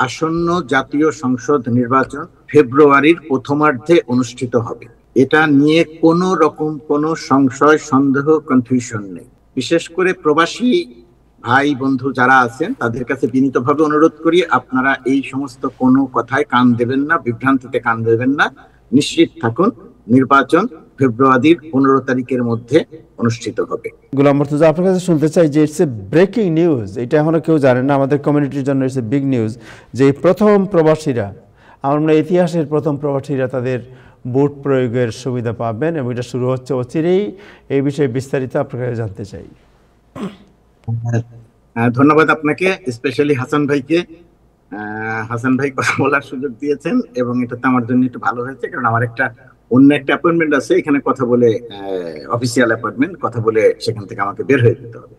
আসন্ন জাতীয় সংসদ নির্বাচন ফেব্রুয়ারির প্রথমার্ধে অনুষ্ঠিত হবে। এটা নিয়ে কোনো রকম কোনো সংশয়, সন্দেহ, কনফিউশন নেই। বিশেষ করে প্রবাসী ভাই বন্ধু যারা আছেন তাদের কাছে বিনীতভাবে অনুরোধ করি, আপনারা এই সমস্ত কোনো কথায় কান দেবেন না, বিভ্রান্তিতে কান দেবেন না। নিশ্চিত থাকুন, নির্বাচন ফেব্রুয়ারির 15 তারিখের মধ্যে অনুষ্ঠিত হবে। গোলাম মুর্তজা, আপনার কাছে শুনতে চাই যে ইটস এ ব্রেকিং নিউজ, এটা এখনো কেউ জানে না, আমাদের কমিউনিটির জন্য ইটস এ বিগ নিউজ যে প্রথম প্রবাসীরা, আমরা ইতিহাসের প্রথম প্রবাসীরা তাদের ভোট প্রয়োগের সুবিধা পাবেন এবং এটা শুরু হচ্ছে অচিরেই। এই বিষয়ে বিস্তারিত আপনার কাছে জানতে চাই। ধন্যবাদ আপনাকে, স্পেশালি হাসান ভাইকে। হাসান ভাই কথা বলার সুযোগ দিয়েছেন এবং এটাতে আমার জন্য একটু ভালো হয়েছে, কারণ আমার অন্য একটা অ্যাপয়েন্টমেন্ট আছে এখানে, কথা বলে অফিসিয়াল অ্যাপয়েন্টমেন্ট, কথা বলে সেখান থেকে আমাকে বের হয়ে যেতে হবে।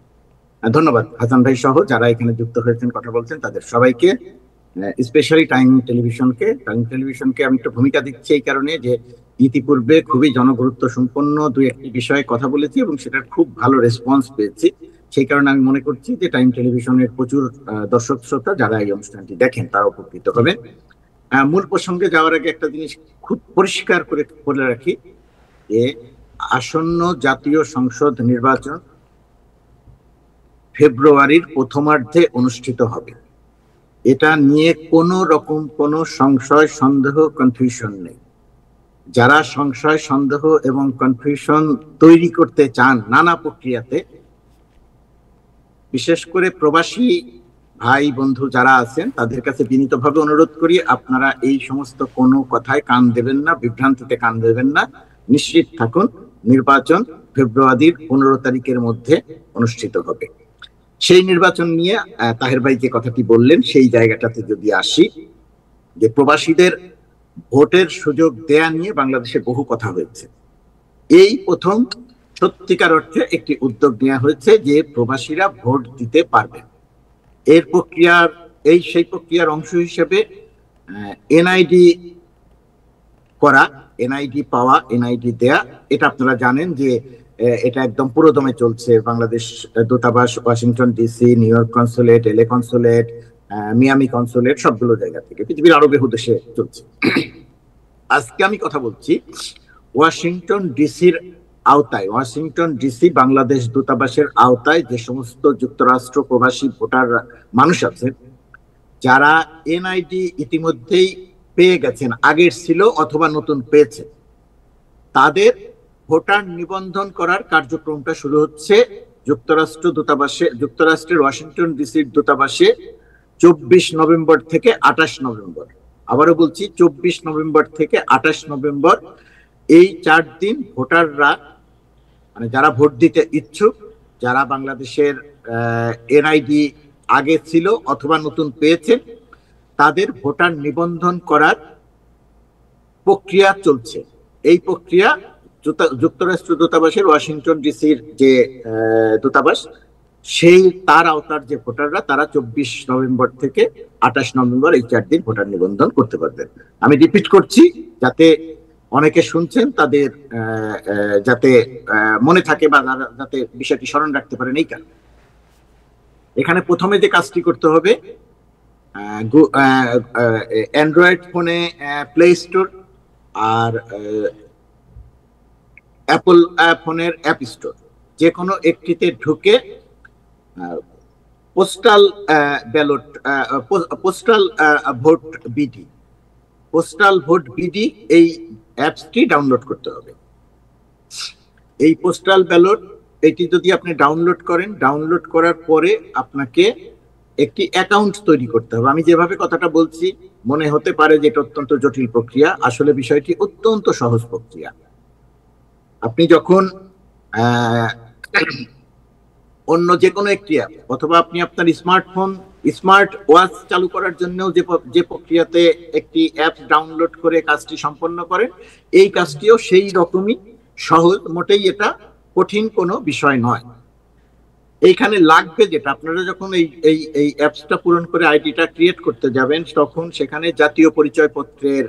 ধন্যবাদ হাসান ভাই সহ যারা এখানে যুক্ত হয়েছেন, কথা বলছেন, তাদের সবাইকে, স্পেশালি টাইম টেলিভিশনকে আমি একটা ভূমিকা দিচ্ছি এই কারণে যে ইতিপূর্বে খুবই জনগুরুত্ব সম্পন্ন দুই একটি বিষয়ে কথা বলেছি এবং সেটার খুব ভালো রেসপন্স পেয়েছি। সেই কারণে আমি মনে করছি যে টাইম টেলিভিশনের প্রচুর দর্শক শ্রোতা যারা এই অনুষ্ঠানটি দেখেন তারা উপকৃত হবেন। মূল প্রসঙ্গে যাওয়ার আগে একটা জিনিস খুব পরিষ্কার করে বলে রাখি যে আসন্ন জাতীয় সংসদ নির্বাচন ফেব্রুয়ারির প্রথমার্ধে অনুষ্ঠিত হবে। এটা নিয়ে কোনো রকম কোনো সংশয়, সন্দেহ, কনফিউশন নেই। যারা সংশয়, সন্দেহ এবং কনফিউশন তৈরি করতে চান নানা প্রক্রিয়াতে, বিশেষ করে প্রবাসী ভাই বন্ধু যারা আছেন তাদের কাছে বিনীতভাবে অনুরোধ করি, আপনারা এই সমস্ত কোনো কথায় কান দেবেন না, বিভ্রান্তিতে কান দেবেন না। নিশ্চিত থাকুন, নির্বাচন ফেব্রুয়ারির 15 তারিখের মধ্যে অনুষ্ঠিত হবে। সেই নির্বাচন নিয়ে তাহের ভাই যে কথাটি বললেন সেই জায়গাটাতে যদি আসি, যে প্রবাসীদের ভোটের সুযোগ দেয়া নিয়ে বাংলাদেশে বহু কথা হয়েছে। এই প্রথম সত্যিকার অর্থে একটি উদ্যোগ নেওয়া হয়েছে যে প্রবাসীরা ভোট দিতে পারবেন। সেই প্রক্রিয়ার অংশ হিসেবে এনআইডি করা, এনআইডি পাওয়া, এনআইডি দেয়া, এটা আপনারা জানেন যে এটা একদম পুরোদমে চলছে। বাংলাদেশ দূতাবাস, Washington DC, new York consulate, LA consulate, Miami consulate, সবগুলো জায়গা থেকে পৃথিবীর আরো বহু দেশে চলছে। আজকে আমি কথা বলছি ওয়াশিংটন ডিসির আওতায়, ওয়াশিংটন ডিসি বাংলাদেশ দূতাবাসের আওতায় যে সমস্ত যুক্তরাষ্ট্র প্রবাসী ভোটার মানুষ আছেন, যারা এনআইডি ইতিমধ্যেই পেয়ে গেছেন, আগের ছিল অথবা নতুন পেয়েছে, তাদের ভোটার নিবন্ধন করার কার্যক্রমটা শুরু হচ্ছে যুক্তরাষ্ট্রের ওয়াশিংটন ডিসির দূতাবাসে 24 নভেম্বর থেকে 28 নভেম্বর। আবারও বলছি, 24 নভেম্বর থেকে 28 নভেম্বর, এই 4 দিন ভোটাররা, মানে যারা ভোট দিতে ইচ্ছুক, যারা বাংলাদেশের এনআইডি আগে ছিল অথবা নতুন পেয়েছেন, তাদের ভোটার নিবন্ধন করার প্রক্রিয়া চলছে। এই প্রক্রিয়া যুক্তরাষ্ট্র দূতাবাসের ওয়াশিংটন ডিসির যে দূতাবাস, তার আওতার যে ভোটাররা, তারা 24 নভেম্বর থেকে 28 নভেম্বর এই 4 দিন ভোটার নিবন্ধন করতে পারবেন। আমি রিপিট করছি যাতে অনেকে শুনছেন তাদের যাতে মনে থাকে বা যাতে বিষয়টি স্মরণ রাখতে পারেন। এই কারণে এখানে প্রথমে যে কাজটি করতে হবে, অ্যান্ড্রয়েড ফোনে প্লে স্টোর আর অ্যাপল ফোনের অ্যাপ স্টোর, যে কোনো একটিতে ঢুকে পোস্টাল ভোট বিডি এই অ্যাপসটি ডাউনলোড করতে হবে। এই পোস্টাল ব্যালট, এটি যদি আপনি ডাউনলোড করেন, ডাউনলোড করার পরে আপনাকে একটি অ্যাকাউন্ট তৈরি করতে হবে। আমি যেভাবে কথাটা বলছি মনে হতে পারে যে এটা অত্যন্ত জটিল প্রক্রিয়া, আসলে বিষয়টি অত্যন্ত সহজ প্রক্রিয়া। আপনি যখন অন্য যে কোনো একটি অ্যাপ অথবা আপনি আপনার স্মার্ট ওয়াচ চালু করার জন্য যে প্রক্রিয়াতে একটি অ্যাপ ডাউনলোড করে কাজটি সম্পন্ন করেন, এই কাজটিও সেই রকমই সহজ, মোটেই এটা কঠিন কোনো বিষয় নয়। এইখানে লাগবে যেটা, আপনারা যখন এই অ্যাপসটা পূরণ করে আইডিটা ক্রিয়েট করতে যাবেন, তখন সেখানে জাতীয় পরিচয়পত্রের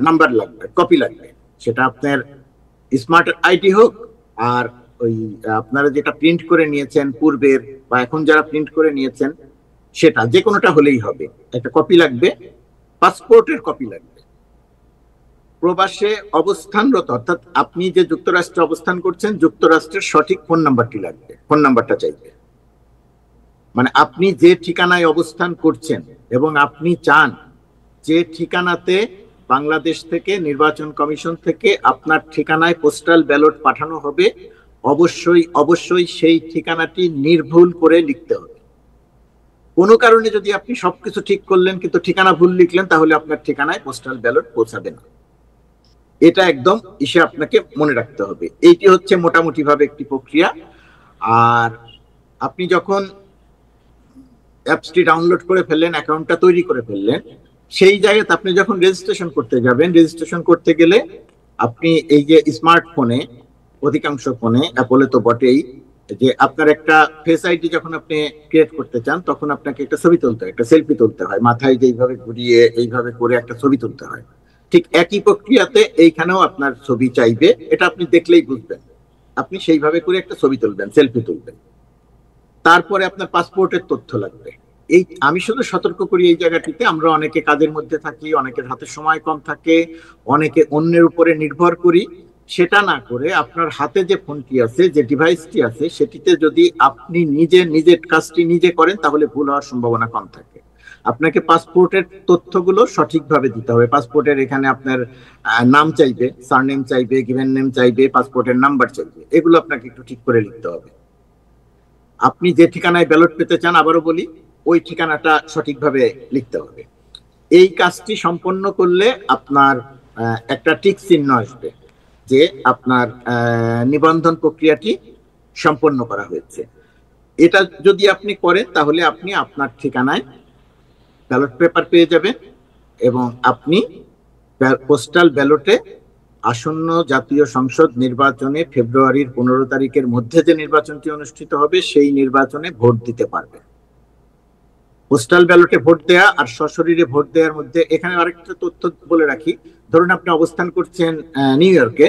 নাম্বার লাগবে, কপি লাগবে। সেটা আপনার স্মার্ট আইডি হোক, আর ওই আপনারা যেটা প্রিন্ট করে নিয়েছেন পূর্বের বা এখন যারা প্রিন্ট করে নিয়েছেন সেটা যে কোনোটা হলেই হবে, একটা কপি লাগবে, পাসপোর্টের কপি লাগবে। প্রবাসে অবস্থানরত অর্থাৎ আপনি যে যুক্তরাষ্ট্রে অবস্থান করছেন, যুক্তরাষ্ট্রের সঠিক ফোন নাম্বারটি লাগবে, ফোন নাম্বারটা চাইবে। মানে আপনি যে ঠিকানায় অবস্থান করছেন এবং আপনি চান যে ঠিকানাতে বাংলাদেশ থেকে নির্বাচন কমিশন থেকে আপনার ঠিকানায় পোস্টাল ব্যালট পাঠানো হবে, অবশ্যই অবশ্যই সেই ঠিকানাটি নির্ভুল করে লিখতে হবে। কোনো কারণে যদি আপনি সবকিছু ঠিক করলেন কিন্তু ঠিকানা ভুল লিখলেন, তাহলে আপনার ঠিকানায় পোস্টাল ব্যালট পৌঁছাবে না। এটা একদম আপনাকে মনে রাখতে হবে। এইটি হচ্ছে মোটামুটি ভাবে একটি প্রক্রিয়া। আর আপনি যখন অ্যাপসটি ডাউনলোড করে ফেললেন, অ্যাকাউন্টটা তৈরি করে ফেললেন, সেই জায়গাতে আপনি যখন রেজিস্ট্রেশন করতে যাবেন, রেজিস্ট্রেশন করতে গেলে আপনি এই যে স্মার্টফোনে, অধিকাংশ ফোনে, অ্যাপলে তো বটেই, যে আপনার একটা ফেস আইডি যখন আপনি ক্রিয়েট করতে চান, তখন আপনাকে একটা ছবি তুলতে হয়, একটা সেলফি তুলতে হয়, মাথায় যেইভাবে ঘুরিয়ে এইভাবে করে একটা ছবি তুলতে হয়। ঠিক একই প্রক্রিয়াতে এইখানেও আপনার ছবি চাইবে, এটা আপনি দেখলেই বুঝবেন। আপনি সেইভাবে করে একটা ছবি তুলবেন, সেলফি তুলবেন। তারপরে আপনার পাসপোর্টের তথ্য লাগবে। এই আমি শুধু সতর্ক করি এই জায়গাটিতে, আমরা অনেকে কাজের মধ্যে থাকি, অনেকের হাতে সময় কম থাকে, অনেকে অন্যের উপরে নির্ভর করি। সেটা না করে আপনার হাতে যে ফোনটি আছে, যে ডিভাইসটি আছে, সেটিতে যদি আপনি নিজের কাজটি নিজে করেন, তাহলে ভুল হওয়ার সম্ভাবনা কম থাকে। আপনাকে পাসপোর্টের তথ্যগুলো সঠিকভাবে দিতে হবে। পাসপোর্টের এখানে আপনার নাম চাইবে, সারনেম চাইবে, গিভেন নেম চাইবে, পাসপোর্টের নাম্বার চাইবে, এগুলো আপনাকে একটু ঠিক করে লিখতে হবে। আপনি যে ঠিকানায় ব্যালট পেতে চান, আবারও বলি, ওই ঠিকানাটা সঠিকভাবে লিখতে হবে। এই কাজটি সম্পন্ন করলে আপনার একটা টিক চিহ্ন আসবে যে আপনার নিবন্ধন প্রক্রিয়াটি সম্পন্ন করা হয়েছে। এটা যদি আপনি করেন, তাহলে আপনি আপনার ঠিকানায় ব্যালট পেপার পেয়ে যাবেন এবং আপনি পোস্টাল ব্যালটে আসন্ন জাতীয় সংসদ নির্বাচনে ফেব্রুয়ারির 15 তারিখের মধ্যে যে নির্বাচনটি অনুষ্ঠিত হবে, সেই নির্বাচনে ভোট দিতে পারবেন। পোস্টাল ব্যালটে ভোট দেয়া আর সশরীরে ভোট দেওয়ার মধ্যে এখানে আরেকটা তথ্য বলে রাখি। ধরুন আপনি অবস্থান করছেন নিউ ইয়র্কে,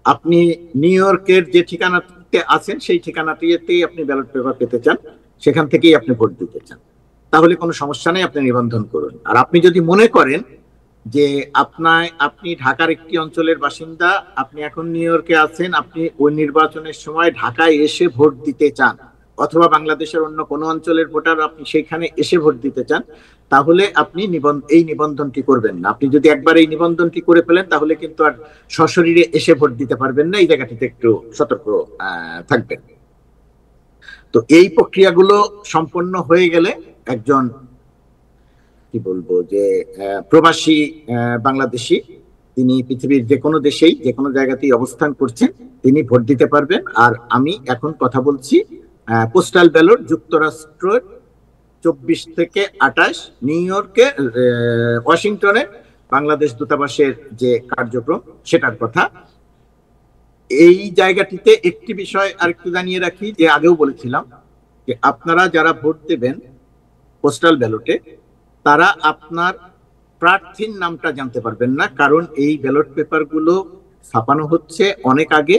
আপনি নিউ ইয়র্কের যে ঠিকানাতে আছেন, সেই ঠিকানাটিতেই আপনি ব্যালট পেপার পেতে চান, সেখান থেকেই আপনি ভোট দিতে চান, তাহলে কোনো সমস্যা নেই, আপনি নিবন্ধন করুন। আর আপনি যদি মনে করেন যে আপনি ঢাকার একটি অঞ্চলের বাসিন্দা, আপনি এখন নিউ ইয়র্কে আছেন, আপনি ওই নির্বাচনের সময় ঢাকায় এসে ভোট দিতে চান, অথবা বাংলাদেশের অন্য কোনো অঞ্চলের ভোটার, আপনি সেখানে এসে ভোট দিতে চান, তাহলে আপনি এই নিবন্ধনটি করবেন না। আপনি যদি একবার এই নিবন্ধনটি করে ফেলেন, তাহলে কিন্তু আর সশরীরে এসে ভোট দিতে পারবেন না। এই জায়গাটিতে একটু সতর্ক থাকবেন। তো এই প্রক্রিয়াগুলো সম্পন্ন হয়ে গেলে একজন কি বলবো যে প্রবাসী বাংলাদেশি, তিনি পৃথিবীর যে কোনো দেশেই যে কোনো জায়গাতেই অবস্থান করছেন, তিনি ভোট দিতে পারবেন। আর আমি এখন কথা বলছি পোস্টাল ব্যালট যুক্তরাষ্ট্রের 24 থেকে 28, নিউ ইয়র্কে, ওয়াশিংটনে বাংলাদেশ দূতাবাসের যে কার্যক্রম, সেটার কথা। এই জায়গাটিতে একটি বিষয় আরেকটু জানিয়ে রাখি, যে আগেও বলেছিলাম যে আপনারা যারা ভোট দেবেন পোস্টাল ব্যালটে, তারা আপনার প্রার্থীর নামটা জানতে পারবেন না, কারণ এই ব্যালট পেপার গুলো ছাপানো হচ্ছে অনেক আগে।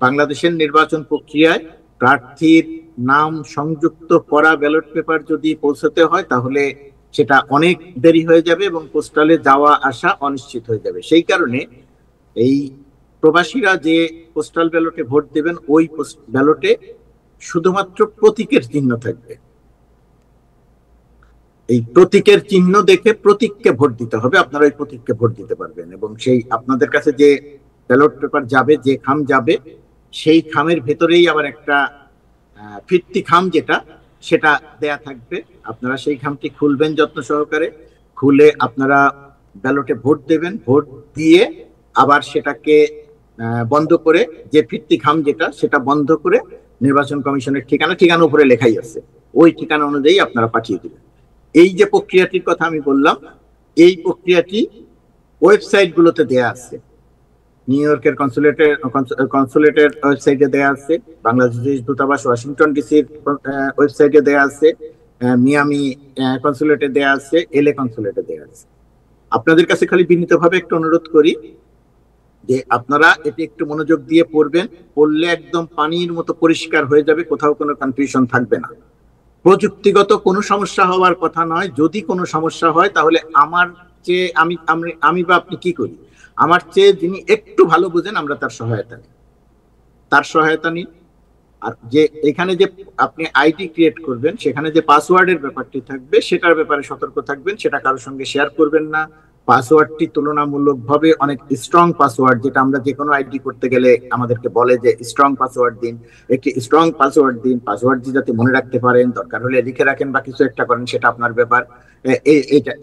বাংলাদেশের নির্বাচন প্রক্রিয়ায় প্রার্থীর নাম সংযুক্ত করা ব্যালট পেপার যদি পৌঁছতে হয়, তাহলে সেটা অনেক দেরি হয়ে যাবে এবং পোস্টালে যাওয়া আসা অনিশ্চিত হয়ে যাবে। সেই কারণে এই প্রবাসীরা যে পোস্টাল ব্যালটে ভোট দেবেন, ওই ব্যালটে শুধুমাত্র প্রতীকের চিহ্ন থাকবে। এই প্রতীকের চিহ্ন দেখে প্রতীককে ভোট দিতে হবে, আপনারা ওই প্রতীককে ভোট দিতে পারবেন। এবং সেই আপনাদের কাছে যে ব্যালট পেপার যাবে, যে খাম যাবে, সেই খামের ভেতরেই আবার একটা ফিরতি খাম যেটা, সেটা দেয়া থাকবে। আপনারা সেই খামটি খুলবেন যত্ন সহকারে, খুলে আপনারা ব্যালটে ভোট দেবেন। ভোট দিয়ে আবার সেটাকে বন্ধ করে, যে ফিরতি খাম যেটা, সেটা বন্ধ করে নির্বাচন কমিশনের ঠিকানা উপরে লেখাই আছে, ওই ঠিকানা অনুযায়ী আপনারা পাঠিয়ে দিবেন। এই যে প্রক্রিয়াটির কথা আমি বললাম, এই প্রক্রিয়াটি ওয়েবসাইট গুলোতে দেয়া আছে। নিউ ইয়র্কের কনসুলেটের ওয়েবসাইটে দেয়া আছে, বাংলাদেশ দূতাবাস ওয়াশিংটন ডিসির ওয়েবসাইটে দেয়া আছে, মিয়ামি কনসুলেটে দেয়া আছে, এলএ কনসুলেটে দেয়া আছে। আপনাদের কাছে খালি বিনীতভাবে একটু অনুরোধ করি যে আপনারা এটি একটু মনোযোগ দিয়ে পড়বেন, পড়লে একদম পানির মতো পরিষ্কার হয়ে যাবে, কোথাও কোনো কনফিউশন থাকবে না। প্রযুক্তিগত কোনো সমস্যা হওয়ার কথা নয়। যদি কোনো সমস্যা হয় তাহলে আমার চেয়ে আমি বা আপনি কি করি, আমার চেয়ে যিনি একটু ভালো বুঝেন আমরা তার সহায়তা নিই। আর যে এখানে যে আপনি আইডি ক্রিয়েট করবেন সেখানে যে পাসওয়ার্ডের ব্যাপারটি থাকবে সেটার ব্যাপারে সতর্ক থাকবেন, সেটা কারোর সঙ্গে শেয়ার করবেন না। পাসওয়ার্ডটি তুলনামূলকভাবে অনেক স্ট্রং পাসওয়ার্ড, যেটা আমরা যে কোনো আইডি করতে গেলে আমাদেরকে বলে যে স্ট্রং পাসওয়ার্ড দিন, একটি স্ট্রং পাসওয়ার্ড দিন। পাসওয়ার্ডটি যাতে মনে রাখতে পারেন, দরকার হলে লিখে রাখেন বা কিছু একটা করেন, সেটা আপনার ব্যাপার।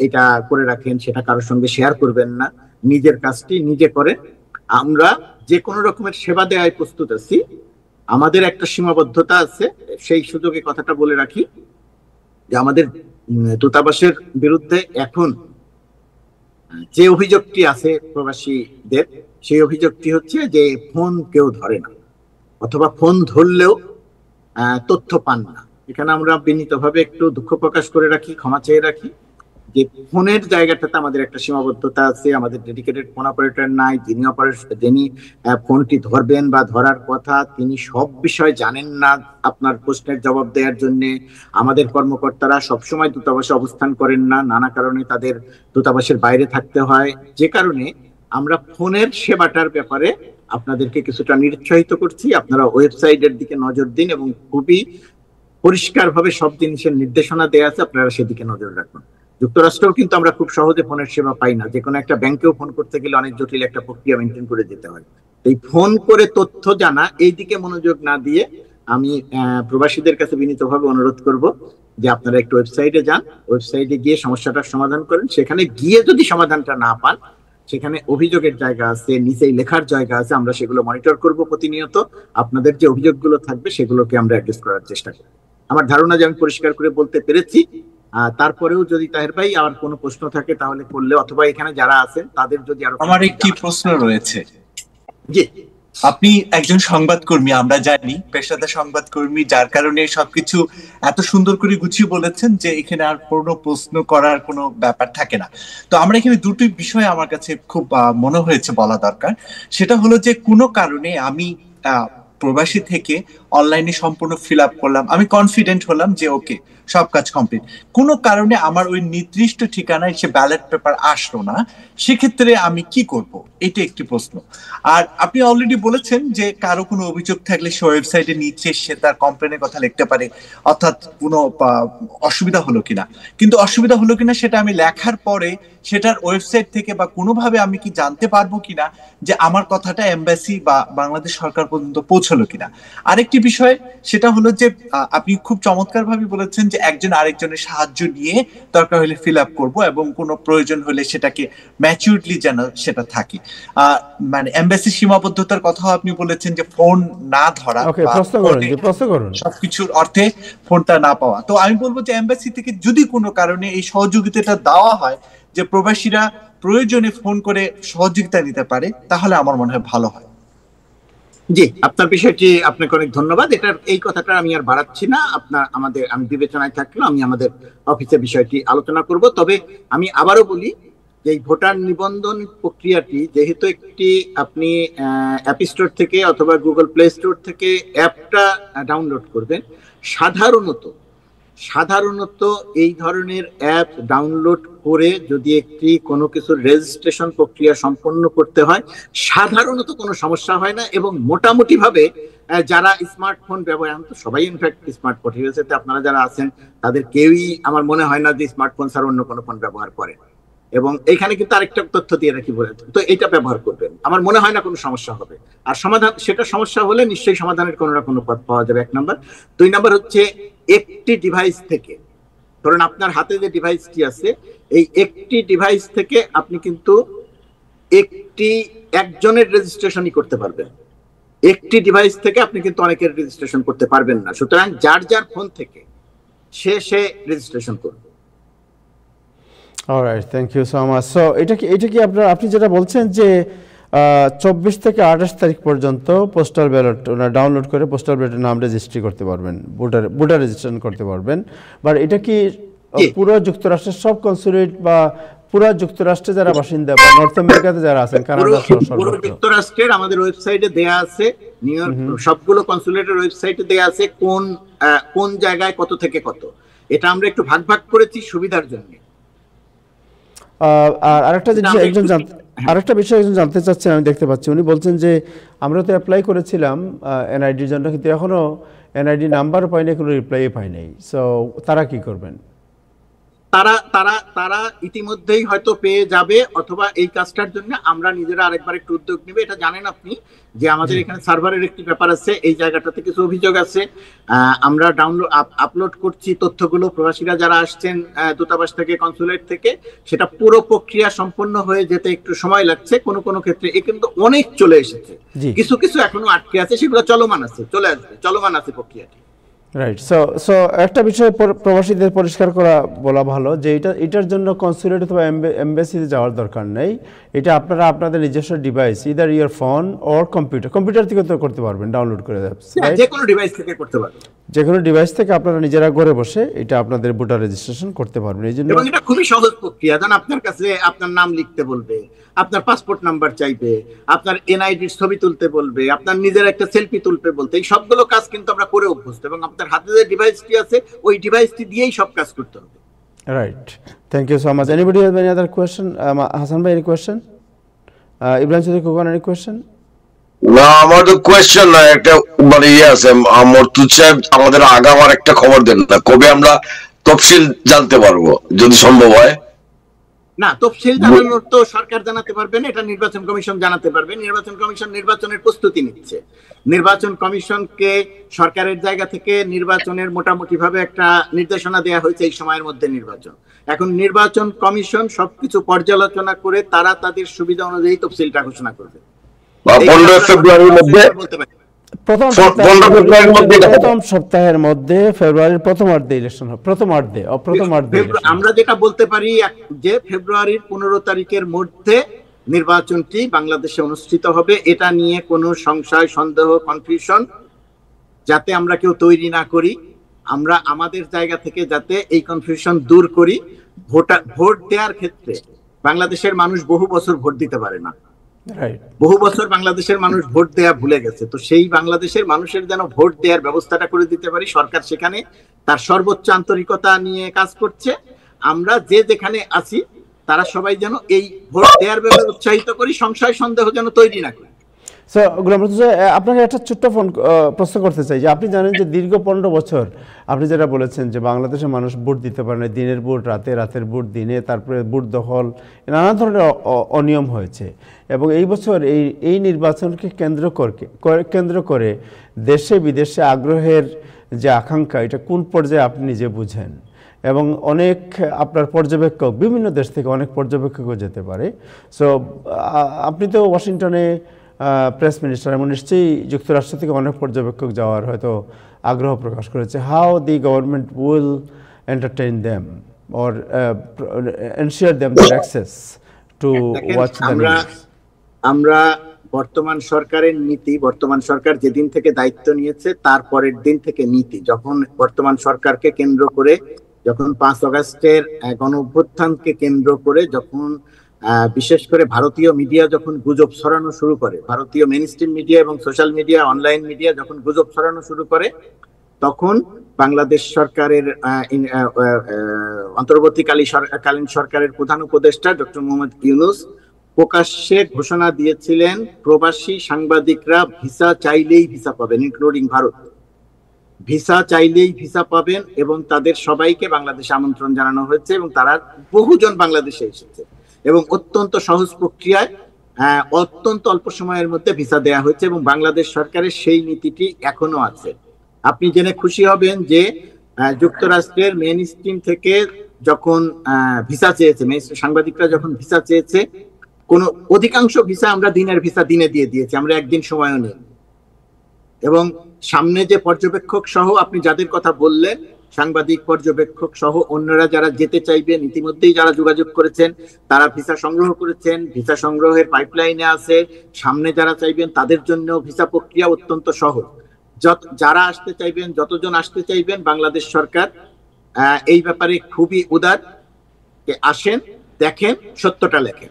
এটা করে রাখেন, সেটা কারোর সঙ্গে শেয়ার করবেন না। নিজের কাজটি নিজে করে। আমরা যে কোনো রকমের সেবা দেওয়ায় প্রস্তুত আছি, আমাদের একটা সীমাবদ্ধতা আছে। সেই সুযোগে কথাটা বলে রাখি যে আমাদের দূতাবাসের বিরুদ্ধে এখন যে অভিযোগটি আছে প্রবাসীদের, সেই অভিযোগটি হচ্ছে যে ফোন কেউ ধরে না, অথবা ফোন ধরলেও তথ্য পান না। এখানে আমরা বিনীতভাবে একটু দুঃখ প্রকাশ করে রাখি, ক্ষমা চেয়ে রাখি যে ফোনের জায়গাটাতে আমাদের একটা সীমাবদ্ধতা আছে। আমাদের ডেডিকেটেড ফোন অপারেটর নাই, যিনি ফোনটি ধরবেন বা ধরার কথা তিনি সব বিষয় জানেন না আপনার প্রশ্নের জবাব দেওয়ার জন্য। আমাদের কর্মকর্তারা সবসময় দূতাবাসে অবস্থান করেন না, নানা কারণে তাদের দূতাবাসের বাইরে থাকতে হয়, যে কারণে আমরা ফোনের সেবাটার ব্যাপারে আপনাদেরকে কিছুটা নিরুৎসাহিত করছি। আপনারা ওয়েবসাইটের দিকে নজর দিন এবং খুবই পরিষ্কারভাবে সব জিনিসের নির্দেশনা দেওয়া আছে, আপনারা সেদিকে নজর রাখুন। যুক্তরাষ্ট্রেও কিন্তু আমরা খুব সহজে ফোনের সেবা পাই না। যে কোনো একটা ব্যাংকেও ফোন করতে গেলে অনেক জটিল একটা প্রক্রিয়া মেনটেন করে যেতে হয়। এই ফোন করে তথ্য জানা, এই দিকে মনোযোগ না দিয়ে আমি প্রবাসীদের কাছে বিনীতভাবে অনুরোধ করব যে আপনারা একটু ওয়েবসাইটে যান, ওয়েবসাইটে গিয়ে সমস্যাটার সমাধান করেন। সেখানে গিয়ে যদি সমাধানটা না পান, সেখানে অভিযোগের জায়গা আছে, নিচেই লেখার জায়গা আছে, আমরা সেগুলো মনিটর করব প্রতিনিয়ত। আপনাদের যে অভিযোগগুলো থাকবে সেগুলোকে আমরা অ্যাড্রেস করার চেষ্টা করব। আমার ধারণা যে আমি পরিষ্কার করে বলতে পেরেছি। তারপরেও যদি তাহের ভাই আর কোনো প্রশ্ন থাকে তাহলে করলে, অথবা এখানে যারা আছেন তাদের যদি আরো। আমার একটি প্রশ্ন রয়েছে। জি, আপনি একজন সংবাদকর্মী, আমরা জানি পেশাদার সংবাদকর্মী, যার কারণে সবকিছু এত সুন্দর করে গুছিয়ে বলেছেন যে এখানে আর কোনো প্রশ্ন করার কোনো ব্যাপার থাকে না। তো আমরা এখানে দুটি বিষয় আমার কাছে খুব মনে হয়েছে বলা দরকার। সেটা হলো যে কোনো কারণে আমি প্রবাসী থেকে অনলাইনে সম্পূর্ণ ফিল আপ করলাম, আমি কনফিডেন্ট হলাম যে ওকে সব কাজ কমপ্লিট। কোনো কারণে আমার ওই নির্দিষ্ট ঠিকানায় সে ব্যালট পেপার আসলো না, সেক্ষেত্রে আমি কি করব? এটা একটি প্রশ্ন। আর আপনি অলরেডি বলেছেন যে কারো কোনো অভিযোগ থাকলে সে ওয়েবসাইটে নিচে সে তার কমপ্লেনের কথা লিখতে পারে, অর্থাৎ কোনো অসুবিধা হলো কিনা। কিন্তু অসুবিধা হলো কিনা সেটা আমি লেখার পরে সেটার ওয়েবসাইট থেকে বা কোনোভাবে আমি কি জানতে পারবো কিনা যে আমার কথাটা এমবাসি বা বাংলাদেশ সরকার পর্যন্ত পৌঁছলো কিনা। আরেকটি বিষয় সেটা হলো যে আপনি খুব চমৎকার ভাবে বলেছেন যে একজন আরেকজনের সাহায্য নিয়ে দরকার হলে ফিল আপ করবো এবং কোনো প্রয়োজন হলে সেটাকে ম্যাচিউরলি যেন সেটা থাকে। মানে এমবাসি সীমাবদ্ধতার কথা আপনি বলেছেন যে ফোন না ধরা, সবকিছুর অর্থে ফোনটা না পাওয়া। তো আমি বলবো যে এমবাসি থেকে যদি কোনো কারণে এই সহযোগিতাটা দেওয়া হয় যে প্রবাসীরা প্রয়োজনে ফোন করে সহযোগিতা নিতে পারে, তাহলে আমার মনে হয় ভালো হয়। জি, আপনার বিষয়টি আপনাকে অনেক ধন্যবাদ। এই কথাটা আমি আর বাড়াচ্ছি না। আমি বিবেচনায় থাকলে আমি আমাদের অফিসে বিষয়টি আলোচনা করব। তবে আমি আবারও বলি যে এই ভোটার নিবন্ধন প্রক্রিয়াটি যেহেতু একটি, আপনি অ্যাপ স্টোর থেকে অথবা গুগল প্লে স্টোর থেকে অ্যাপটা ডাউনলোড করবেন। সাধারণত এই ধরনের অ্যাপ ডাউনলোড করে যদি একটি কোনো কিছুর রেজিস্ট্রেশন প্রক্রিয়া সম্পন্ন করতে হয়, সাধারণত কোনো সমস্যা হয় না। এবং মোটামুটি ভাবে যারা স্মার্টফোন ব্যবহার, তো সবাই ইনফ্যাক্ট স্মার্টফোন হয়েছে, আপনারা যারা আছেন তাদের কেউই আমার মনে হয় না যে স্মার্টফোন ছাড়া অন্য কোনো ফোন ব্যবহার করে। এবং এখানে কিন্তু আরেকটা তথ্য দিয়ে রাখি, বলে তো এটা ব্যবহার করবেন, আমার মনে হয় না কোনো সমস্যা হবে। আর সেটা সমস্যা হলে নিশ্চয়ই সমাধানের কোনো না কোনো পথ পাওয়া যাবে, 1 নাম্বার। 2 নাম্বার হচ্ছে একটি ডিভাইস থেকে, ধরুন আপনার হাতে যে ডিভাইসটি আছে, এই একটি ডিভাইস থেকে আপনি কিন্তু একজনের রেজিস্ট্রেশনই করতে পারবেন। একটি ডিভাইস থেকে আপনি কিন্তু অনেকের রেজিস্ট্রেশন করতে পারবেন না। সুতরাং যার ফোন থেকে সে রেজিস্ট্রেশন করবে। Alright, thank you so much. So এটা কি আপনি যেটা বলছেন যে 24 থেকে 28 তারিখ পর্যন্ত পোস্টাল ব্যালট ডাউনলোড করে পোস্টাল ব্যালটের নাম রেজিস্ট্রি করতে পারবেন, ভোটার রেজিস্ট্রেশন করতে পারবেন। বাট এটা কি পুরো যুক্তরাষ্ট্রের সব কনসুলেট বা পুরো যুক্তরাষ্ট্রে যারা বাসিন্দা বা নর্থ আমেরিকাতে যারা আছেন, কানাডা সহ পুরো যুক্তরাষ্ট্রের আমাদের ওয়েবসাইটে দেয়া আছে, নিউ ইয়র্ক সবগুলো কনসুলেটের ওয়েবসাইটে দেয়া আছে কোন কোন জায়গায় কত থেকে কত, এটা আমরা একটু ভাগ ভাগ করেছি সুবিধার জন্য। আর আরেকটা বিষয় একজন জানতে চাচ্ছেন, আমি দেখতে পাচ্ছি উনি বলছেন যে আমরা তো অ্যাপ্লাই করেছিলাম এনআইডির জন্য, কিন্তু এখনো এনআইডি নাম্বারও পাইনি, কোনো রিপ্লাই পাই নাই। সো তারা কি করবেন? তারা তারা তারা ইতিমধ্যেই হয়তো পেয়ে যাবে, অথবা এই কাজটার জন্য আমরা নিজেরা আরেকবার একটু উদ্যোগ নিবে। এটা জানেন আপনি যে আমাদের এখানে সার্ভারের একটি ব্যাপার আছে, এই জায়গাটাতে কিছু অভিযোগ আছে। আমরা ডাউনলোড আপলোড করছি তথ্যগুলো, প্রবাসীরা যারা আসছেন দূতাবাস থেকে, কনসুলেট থেকে, সেটা পুরো প্রক্রিয়া সম্পন্ন হয়ে যেতে একটু সময় লাগছে। কোনো কোনো ক্ষেত্রে এ কিন্তু অনেক চলে এসেছে, কিছু কিছু এখনো আটকে আছে, সেগুলো চলমান আছে, চলে আসবে, চলমান আছে প্রক্রিয়াটি। রাইট। সো একটা বিষয় প্রবাসীদের পরিষ্কার বলা ভালো যে এটার জন্য কনসুলেট অথবা এমবাসিতে যাওয়ার দরকার নেই। এটা আপনারা আপনাদের নিজস্ব device, either your phone or computer থেকে তো করতে পারবেন, ডাউনলোড করে যে কোনো ডিভাইস থেকে করতে পারবেন। যে কোনো ডিভাইস থেকে আপনারা নিজেরা ঘরে বসে এটা আপনাদের ভোটার রেজিস্ট্রেশন করতে পারবেন। এই জন্য এবং এটা খুবই সহজ প্রক্রিয়া। যেন আপনার কাছে আপনার নাম লিখতে বলবে, আপনার পাসপোর্ট নাম্বার চাইবে, আপনার এনআইডির ছবি তুলতে বলবে, আপনার নিজের একটা সেলফি তুলতে বলতে, এই সবগুলো কাজ কিন্তু আমরা করে অভ্যস্ত, এবং আপনার হাতে যে ডিভাইসটি আছে ওই ডিভাইসটি দিয়েই সব কাজ করতে হবে। Right, thank you so much. Anybody have any other question? Hasan ভাই, any question? Ibrahim Chowdhury Khokon, any question? না, আমার তো কোয়েশ্চেন না, একটা মানে আছে। মর্তুজ সাহেব, আমাদের আগামার একটা খবর দেন না, কবে আমরা তফসিল জানতে পারবো যদি সম্ভব হয়? না, তফসিল জানানোর তো সরকার জানাতে পারবে না, এটা নির্বাচন কমিশন জানাতে পারবে। নির্বাচন কমিশন নির্বাচনের প্রস্তুতি নিচ্ছে। নির্বাচন কমিশনকে সরকারের জায়গা থেকে নির্বাচনের মোটামুটি ভাবে একটা নির্দেশনা দেওয়া হয়েছে এই সময়ের মধ্যে নির্বাচন। এখন নির্বাচন কমিশন সবকিছু পর্যালোচনা করে তারা তাদের সুবিধা অনুযায়ী তফসিলটা ঘোষণা করবে। 15 ফেব্রুয়ারির মধ্যে, প্রথম সপ্তাহের মধ্যে, ফেব্রুয়ারির প্রথমার্ধে ইলেকশন হবে। প্রথমার্ধে আমরা যেটা বলতে পারি যে ফেব্রুয়ারির 15 তারিখের মধ্যে নির্বাচনটি বাংলাদেশে অনুষ্ঠিত হবে। এটা নিয়ে কোনো সংশয়, সন্দেহ, কনফিউশন যাতে আমরা কেউ তৈরি না করি, আমরা আমাদের জায়গা থেকে যাতে এই কনফিউশন দূর করি। ভোট দেওয়ার ক্ষেত্রে বাংলাদেশের মানুষ বহু বছর ভোট দিতে পারে না, বহু বছর বাংলাদেশের মানুষ ভোট দেয়া ভুলে গেছে। তো সেই বাংলাদেশের মানুষের যেন ভোট দেওয়ার ব্যবস্থাটা করে দিতে পারি, সরকার সেখানে তার সর্বোচ্চ আন্তরিকতা নিয়ে কাজ করছে। আমরা যে যেখানে আছি তারা সবাই যেন এই ভোট দেওয়ার ব্যাপারে উৎসাহিত করি, সংশয় সন্দেহ যেন তৈরি না করি। আপনাকে একটা ছোট্ট প্রশ্ন করতে চাই যে আপনি জানেন যে দীর্ঘ 15 বছর আপনি যেটা বলেছেন যে বাংলাদেশের মানুষ ভোট দিতে পারে না, দিনের ভোট রাতে, রাতের ভোট দিনে, তারপরে ভোট দখল, নানা ধরনের অনিয়ম হয়েছে। এবং এই বছর এই নির্বাচনকে কেন্দ্র করে দেশে বিদেশে আগ্রহের যে আকাঙ্ক্ষা, এটা কোন পর্যায়ে আপনি নিজে বুঝেন? এবং অনেক আপনার পর্যবেক্ষক, বিভিন্ন দেশ থেকে অনেক পর্যবেক্ষকও যেতে পারে। সো আপনি তো ওয়াশিংটনে প্রেস মিনিস্টার, এবং নিশ্চয়ই যুক্তরাষ্ট্র থেকে অনেক পর্যবেক্ষক যাওয়ার হয়তো আগ্রহ প্রকাশ করেছে। How the government will entertain them or ensure them their access to watch the news? আমরা বর্তমান সরকারের নীতি, বর্তমান সরকার যেদিন থেকে দায়িত্ব নিয়েছে তার পরের দিন থেকে নীতি, যখন বর্তমান সরকারকে কেন্দ্র করে, যখন 5 আগস্টের গণ অভ্যুত্থানকে কেন্দ্র করে, যখন বিশেষ করে ভারতীয় মিডিয়া যখন গুজব ছড়ানো শুরু করে, ভারতীয় মেইনস্ট্রিম মিডিয়া এবং সোশ্যাল মিডিয়া, অনলাইন মিডিয়া যখন গুজব ছড়ানো শুরু করে, তখন বাংলাদেশ সরকারের অন্তর্বর্তীকালীন সরকারের প্রধান উপদেষ্টা ডক্টর মোহাম্মদ ইউনূস প্রকাশ্যে ঘোষণা দিয়েছিলেন প্রবাসী সাংবাদিকরা ভিসা চাইলেই ভিসা পাবেন, ইনক্লুডিং ভারত। ভিসা চাইলেই ভিসা পাবেন, এবং তাদের সবাইকে বাংলাদেশে আমন্ত্রণ জানানো হয়েছে, এবং তারা বহুজন বাংলাদেশে এসেছে, এবং অত্যন্ত সহজ প্রক্রিয়ায় অত্যন্ত অল্প সময়ের মধ্যে ভিসা দেয়া হয়েছে, এবং বাংলাদেশ সরকারের সেই নীতিটি এখনো আছে। আপনি জেনে খুশি হবেন যে যুক্তরাষ্ট্রের মেইন স্ট্রিম থেকে যখন ভিসা চেয়েছে, সাংবাদিকরা যখন ভিসা চেয়েছে, কোন অধিকাংশ ভিসা আমরা দিনের ভিসা দিনে দিয়ে দিয়েছি, আমরা একদিন সময়ও নেই। এবং সামনে যে পর্যবেক্ষক সহ আপনি যাদের কথা বললেন, সাংবাদিক, পর্যবেক্ষক সহ অন্যরা যারা যেতে চাইবেন, ইতিমধ্যেই যারা যোগাযোগ করেছেন তারা ভিসা সংগ্রহ করেছেন, ভিসা সংগ্রহের পাইপলাইনে আছে। সামনে যারা চাইবেন তাদের জন্য ভিসা প্রক্রিয়া অত্যন্ত সহজ। যারা আসতে চাইবেন, যতজন আসতে চাইবেন, বাংলাদেশ সরকার এই ব্যাপারে খুবই উদার। আসেন, দেখেন, সত্যটা লেখেন।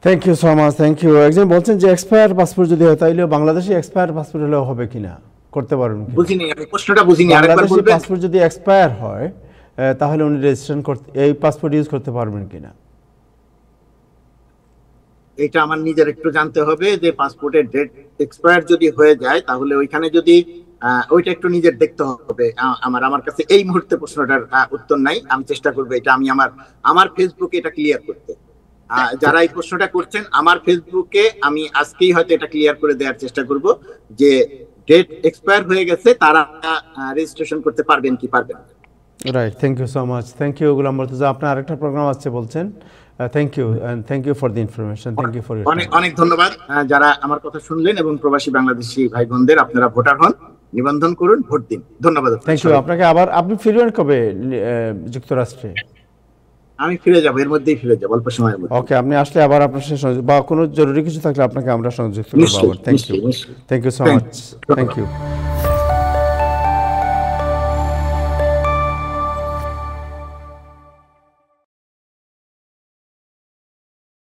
Thank you so much, thank you. একজন বলছেন যে এক্সপায়ার পাসপোর্ট যদি হয় তাইলে বাংলাদেশে এক্সপায়ার পাসপোর্ট হলেও হবে কিনা? করতে পারবেন কি? বুঝিনি, আমি প্রশ্নটা বুঝিনি, আরেকবার বাংলাদেশি বলবেন। পাসপোর্ট যদি এক্সপায়ার হয় তাহলে উনি রেজিস্ট্রেশন করতে এই পাসপোর্ট ইউজ করতে পারবেন কিনা? এটা আমার নিজের একটু জানতে হবে যে পাসপোর্টের ডেট এক্সপায়ার যদি হয়ে যায় তাহলে ওইখানে যদি ওইটা একটু নিজের দেখতে হবে। আমার কাছে এই মুহূর্তে প্রশ্নটার উত্তর নাই, আমি চেষ্টা করবো এটা আমি আমার ফেসবুকে এটা ক্লিয়ার করতে। যারা এই প্রশ্নটা করছেন আমার ফেসবুকে আমি আজকেই হয়তো এটা ক্লিয়ার করে দেওয়ার চেষ্টা করব যে ডেট এক্সপায়ার হয়ে গেছে তারা রেজিস্ট্রেশন করতে পারবেন কি পারবেন না। Right, thank you so much. Thank you Golam Murtaza. আপনার আরেকটা প্রোগ্রাম আছে বলছেন। Thank you and thank you for the information. Thank you for your অনেক অনেক ধন্যবাদ যারা আমার কথা শুনলেন, এবং প্রবাসী বাংলাদেশি ভাই বোনদের, আপনারা ভোটার হন, নিবন্ধন করুন, ভোট দিন। ধন্যবাদ। থ্যাংক ইউ আপনাকে। আবার আপনি ফিরবেন কবে যুক্তরাষ্ট্রে? আমি ফিরে যাব, এর মধ্যেই ফিরে যাব, অল্প সময়ের মধ্যে। ওকে, আপনি আসলে আবার আপনার সাথে বা কোনো জরুরি কিছু থাকলে আপনাকে আমরা সংযুক্ত করবো আবার। Thank you, thank you so much, thank you.